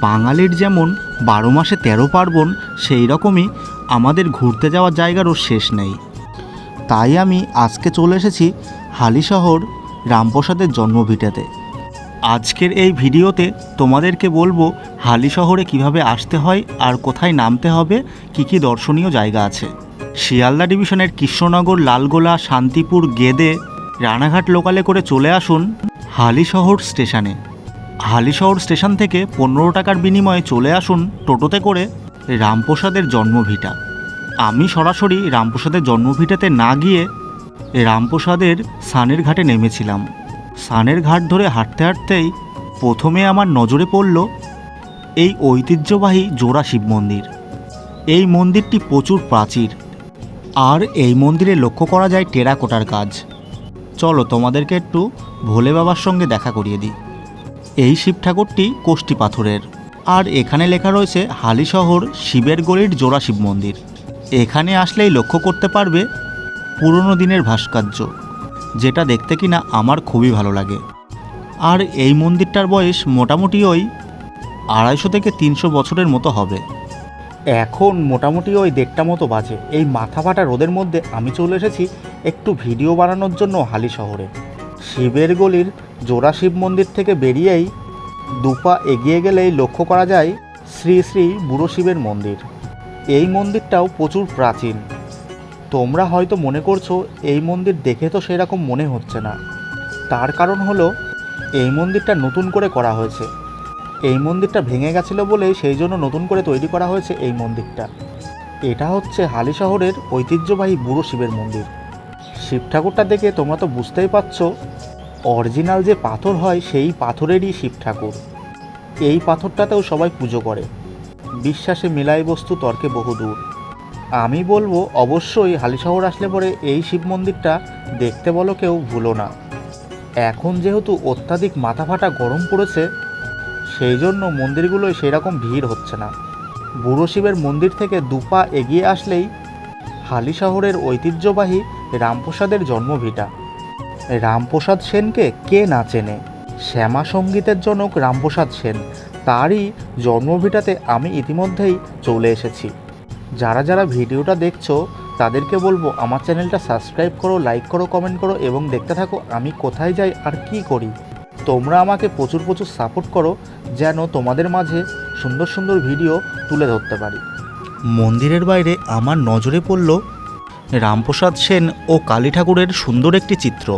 বাঙালির যেমন 12 মাসে 13 পার্বণ, সেই রকমই আমাদের ঘুরতে যাওয়ার জায়গারও শেষ নেই। তাই আমি আজকে চলে এসেছি হালিশহর রামপ্রসাদের জন্মভিটাতে। আজকের এই ভিডিওতে তোমাদেরকে বলবো হালিশহরে কিভাবে আসতে হয় আর কোথায় নামতে হবে, কি কি দর্শনীয় জায়গা আছে। শিয়ালদা ডিভিশনের কৃষ্ণনগর, লালগোলা, শান্তিপুর, গেদে, রানাঘাট লোকালে করে চলে আসুন হালিশহর স্টেশনে। হালিশহর স্টেশন থেকে 15 টাকার বিনিময়ে চলে আসুন টোটোতে করে রামপ্রসাদের জন্মভিটা। আমি সরাসরি রামপ্রসাদের জন্মভিটাতে না গিয়ে রামপ্রসাদের সানের ঘাটে নেমেছিলাম। সানের ঘাট ধরে হাঁটতে হাঁটতেই প্রথমে আমার নজরে পড়ল এই ঐতিহ্যবাহী জোড়া শিব মন্দির। এই মন্দিরটি প্রচুর প্রাচীর, আর এই মন্দিরে লক্ষ্য করা যায় টেরাকোটার কাজ। চলো তোমাদেরকে একটু ভোলে বাবার সঙ্গে দেখা করিয়ে দিই। এই শিব ঠাকুরটি কোষ্টি পাথরের, আর এখানে লেখা রয়েছে হালিশহর শিবের গলির জোড়া শিব মন্দির। এখানে আসলেই লক্ষ্য করতে পারবে পুরনো দিনের ভাস্কর্য, যেটা দেখতে কিনা আমার খুবই ভালো লাগে। আর এই মন্দিরটার বয়স মোটামুটি ওই 250 থেকে 300 বছরের মতো হবে। এখন মোটামুটি ওই 1:30 মতো বাজে। এই মাথা ফাটা রোদের মধ্যে আমি চলে এসেছি একটু ভিডিও বানানোর জন্য হালিশহরে। শিবের গলির জোড়া শিব মন্দির থেকে বেরিয়েই দুপা এগিয়ে গেলেই লক্ষ্য করা যায় শ্রী শ্রী বুড়ো শিবের মন্দির। এই মন্দিরটাও প্রচুর প্রাচীন। তোমরা হয়তো মনে করছো এই মন্দির দেখে তো সেরকম মনে হচ্ছে না, তার কারণ হলো এই মন্দিরটা নতুন করে করা হয়েছে। এই মন্দিরটা ভেঙে গেছিলো বলেই সেই জন্য নতুন করে তৈরি করা হয়েছে এই মন্দিরটা। এটা হচ্ছে হালিশহরের ঐতিহ্যবাহী বুড়ো শিবের মন্দির। শিব ঠাকুরটা দেখে তোমরা তো বুঝতেই পারছো অরিজিনাল যে পাথর হয় সেই পাথরেরই শিব ঠাকুর। এই পাথরটাতেও সবাই পুজো করে। বিশ্বাসে মিলাই বস্তু তর্কে বহুদূর। আমি বলবো অবশ্যই হালিশহর আসলে পরে এই শিব মন্দিরটা দেখতে বলো কেউ ভুলো না। এখন যেহেতু অত্যাধিক মাথা ফাটা গরম পড়েছে, সেই জন্য মন্দিরগুলোয় সেরকম ভিড় হচ্ছে না। বুড়ো শিবের মন্দির থেকে দুপা এগিয়ে আসলেই হালিশহরের ঐতিহ্যবাহী রামপ্রসাদের জন্মভিটা। রামপ্রসাদ সেনকে কে না চেনে? শ্যামা সঙ্গীতের জনক রামপ্রসাদ সেন, তারই জন্মভিটাতে আমি ইতিমধ্যেই চলে এসেছি। যারা যারা ভিডিওটা দেখছো তাদেরকে বলবো আমার চ্যানেলটা সাবস্ক্রাইব করো, লাইক করো, কমেন্ট করো এবং দেখতে থাকো আমি কোথায় যাই আর কি করি। তোমরা আমাকে প্রচুর প্রচুর সাপোর্ট করো যেন তোমাদের মাঝে সুন্দর সুন্দর ভিডিও তুলে ধরতে পারি। মন্দিরের বাইরে আমার নজরে পড়ল রামপ্রসাদ সেন ও কালী ঠাকুরের সুন্দর একটি চিত্র।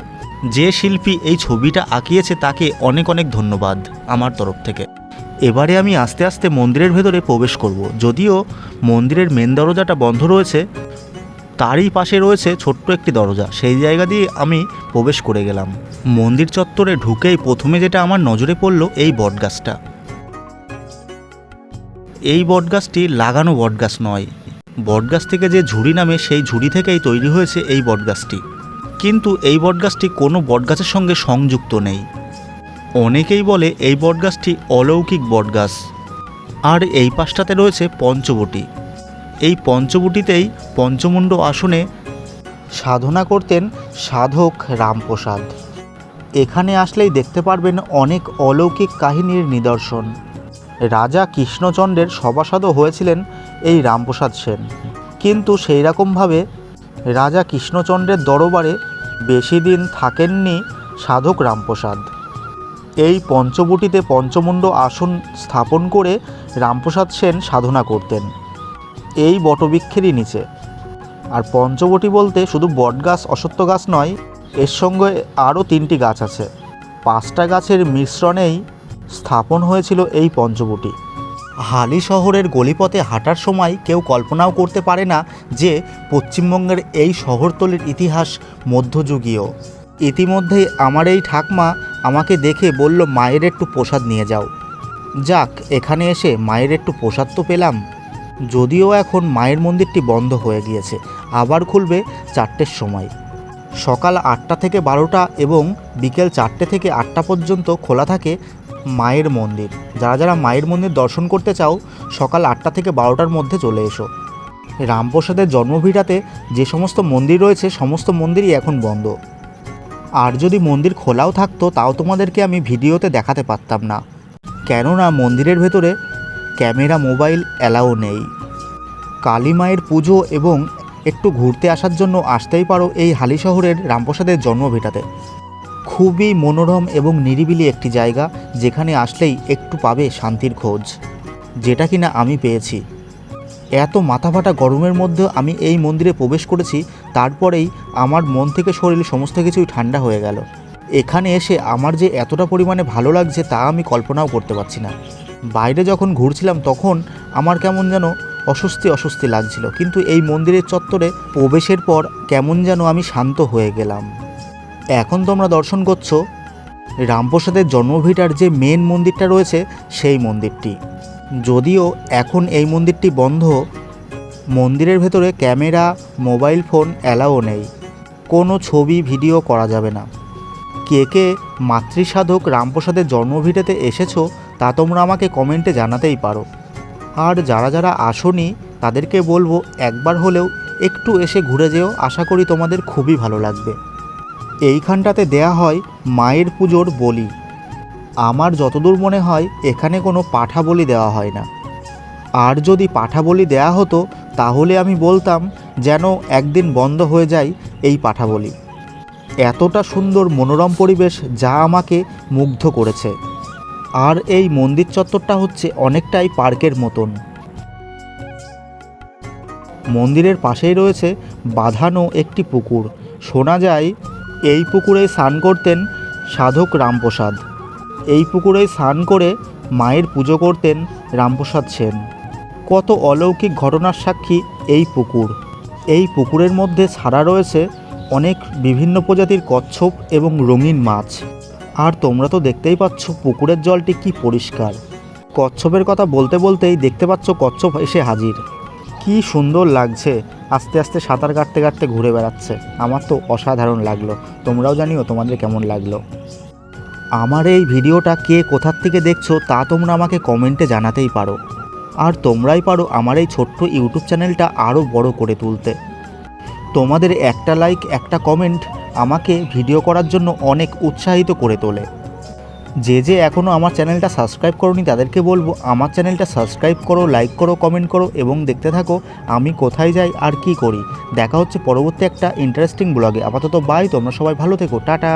যে শিল্পী এই ছবিটা আঁকিয়েছে তাকে অনেক অনেক ধন্যবাদ আমার তরফ থেকে। এবারে আমি আস্তে আস্তে মন্দিরের ভেতরে প্রবেশ করব। যদিও মন্দিরের মেন দরজাটা বন্ধ রয়েছে, তারই পাশে রয়েছে ছোট্ট একটি দরজা, সেই জায়গা দিয়ে আমি প্রবেশ করে গেলাম। মন্দির চত্বরে ঢুকেই প্রথমে যেটা আমার নজরে পড়ল এই বটগাছটা। এই বটগাছটি লাগানো বটগাছ নয়, বটগাছ থেকে যে ঝুড়ি নামে সেই ঝুড়ি থেকেই তৈরি হয়েছে এই বটগাছটি। কিন্তু এই বটগাছটি কোনো বটগাছের সঙ্গে সংযুক্ত নেই। অনেকেই বলে এই বটগাছটি অলৌকিক বটগাছ। আর এই পাশটাতে রয়েছে পঞ্চবটী। এই পঞ্চবটিতেই পঞ্চমুণ্ড আসনে সাধনা করতেন সাধক রামপ্রসাদ। এখানে আসলেই দেখতে পারবেন অনেক অলৌকিক কাহিনীর নিদর্শন। রাজা কৃষ্ণচন্দ্রের সভাসদও হয়েছিলেন এই রামপ্রসাদ সেন, কিন্তু সেই রকমভাবে রাজা কৃষ্ণচন্দ্রের দরবারে বেশি দিন থাকেননি সাধক রামপ্রসাদ। এই পঞ্চবটিতে পঞ্চমুণ্ড আসন স্থাপন করে রামপ্রসাদ সেন সাধনা করতেন এই বটবৃক্ষেরই নিচে। আর পঞ্চবটি বলতে শুধু বটগাছ, অশ্বত্থ গাছ নয়, এর সঙ্গে আরও 3টি গাছ আছে। 5টা গাছের মিশ্রণেই স্থাপন হয়েছিল এই পঞ্চবটি। হালিশহরের গলিপথে হাঁটার সময় কেউ কল্পনাও করতে পারে না যে পশ্চিমবঙ্গের এই শহরতলির ইতিহাস মধ্যযুগীয়। ইতিমধ্যেই আমার এই ঠাকমা আমাকে দেখে বলল মায়ের একটু প্রসাদ নিয়ে যাও। যাক, এখানে এসে মায়ের একটু প্রসাদ তো পেলাম। যদিও এখন মায়ের মন্দিরটি বন্ধ হয়ে গিয়েছে, আবার খুলবে 4টের সময়। সকাল 8টা থেকে 12টা এবং বিকেল 4টে থেকে 8টা পর্যন্ত খোলা থাকে মায়ের মন্দির। যারা যারা মায়ের মন্দির দর্শন করতে চাও সকাল 8টা থেকে 12টার মধ্যে চলে এসো। রামপ্রসাদের জন্মভিটাতে যে সমস্ত মন্দির রয়েছে সমস্ত মন্দিরই এখন বন্ধ। আর যদি মন্দির খোলাও থাকতো তাও তোমাদেরকে আমি ভিডিওতে দেখাতে পারতাম না, কেননা মন্দিরের ভেতরে ক্যামেরা মোবাইল অ্যালাউ নেই। কালী মায়ের পুজো এবং একটু ঘুরতে আসার জন্য আসতেই পারো এই হালি শহরের রামপ্রসাদের জন্মভিটাতে। খুবই মনোরম এবং নিরিবিলি একটি জায়গা, যেখানে আসলেই একটু পাবে শান্তির খোঁজ, যেটা কিনা আমি পেয়েছি। এত মাথাফাটা গরমের মধ্যে আমি এই মন্দিরে প্রবেশ করেছি, তারপরেই আমার মন থেকে শরীর সমস্ত কিছুই ঠান্ডা হয়ে গেল। এখানে এসে আমার যে এতটা পরিমাণে ভালো লাগছে তা আমি কল্পনাও করতে পারছি না। বাইরে যখন ঘুরছিলাম তখন আমার কেমন যেন অস্বস্তি লাগছিল, কিন্তু এই মন্দিরের চত্বরে প্রবেশের পর কেমন যেন আমি শান্ত হয়ে গেলাম। এখন তোমরা দর্শন করছো রামপ্রসাদের জন্মভিটার যে মেন মন্দিরটা রয়েছে সেই মন্দিরটি। যদিও এখন এই মন্দিরটি বন্ধ, মন্দিরের ভেতরে ক্যামেরা মোবাইল ফোন অ্যালাও নেই, কোনো ছবি ভিডিও করা যাবে না। কে কে মাতৃসাধক রামপ্রসাদের জন্মভিটাতে এসেছো তা তোমরা আমাকে কমেন্টে জানাতেই পারো। আর যারা যারা আসোনি তাদেরকে বলবো একবার হলেও একটু এসে ঘুরে যেও, আশা করি তোমাদের খুবই ভালো লাগবে। এইখানটাতে দেয়া হয় মায়ের পুজোর বলি। আমার যতদূর মনে হয় এখানে কোনো পাঠা বলি দেওয়া হয় না। আর যদি পাঠা বলি দেয়া হতো তাহলে আমি বলতাম যেন একদিন বন্ধ হয়ে যায় এই পাঠা বলি। এতটা সুন্দর মনোরম পরিবেশ যা আমাকে মুগ্ধ করেছে। আর এই মন্দির চত্বরটা হচ্ছে অনেকটাই পার্কের মতন। মন্দিরের পাশেই রয়েছে বাঁধানো একটি পুকুর। শোনা যায় এই পুকুরে স্নান করতেন সাধক রামপ্রসাদ। এই পুকুরে স্নান করে মায়ের পুজো করতেন রামপ্রসাদ সেন। কত অলৌকিক ঘটনার সাক্ষী এই পুকুর। এই পুকুরের মধ্যে ছাড়া রয়েছে অনেক বিভিন্ন প্রজাতির কচ্ছপ এবং রঙিন মাছ। আর তোমরা তো দেখতেই পাচ্ছ পুকুরের জলটি কি পরিষ্কার। কচ্ছপের কথা বলতে বলতেই দেখতে পাচ্ছ কচ্ছপ এসে হাজির। কি সুন্দর লাগছে, আস্তে আস্তে সাঁতার কাটতে কাটতে ঘুরে বেড়াচ্ছে। আমার তো অসাধারণ লাগলো। তোমরাও জানিও তোমাদের কেমন লাগলো। আমার এই ভিডিওটা কে কোথার থেকে দেখছো তা তোমরা আমাকে কমেন্টে জানাতেই পারো। আর তোমরাই পারো আমার এই ছোট্ট ইউটিউব চ্যানেলটা আরও বড় করে তুলতে। তোমাদের একটা লাইক একটা কমেন্ট আমাকে ভিডিও করার জন্য অনেক উৎসাহিত করে তোলে। যে যে এখনও আমার চ্যানেলটা সাবস্ক্রাইব করোনি তাদেরকে বলবো আমার চ্যানেলটা সাবস্ক্রাইব করো, লাইক করো, কমেন্ট করো এবং দেখতে থাকো আমি কোথায় যাই আর কি করি। দেখা হচ্ছে পরবর্তী একটা ইন্টারেস্টিং ব্লগে। আপাতত বাই, তোমরা সবাই ভালো থেকো, টাটা।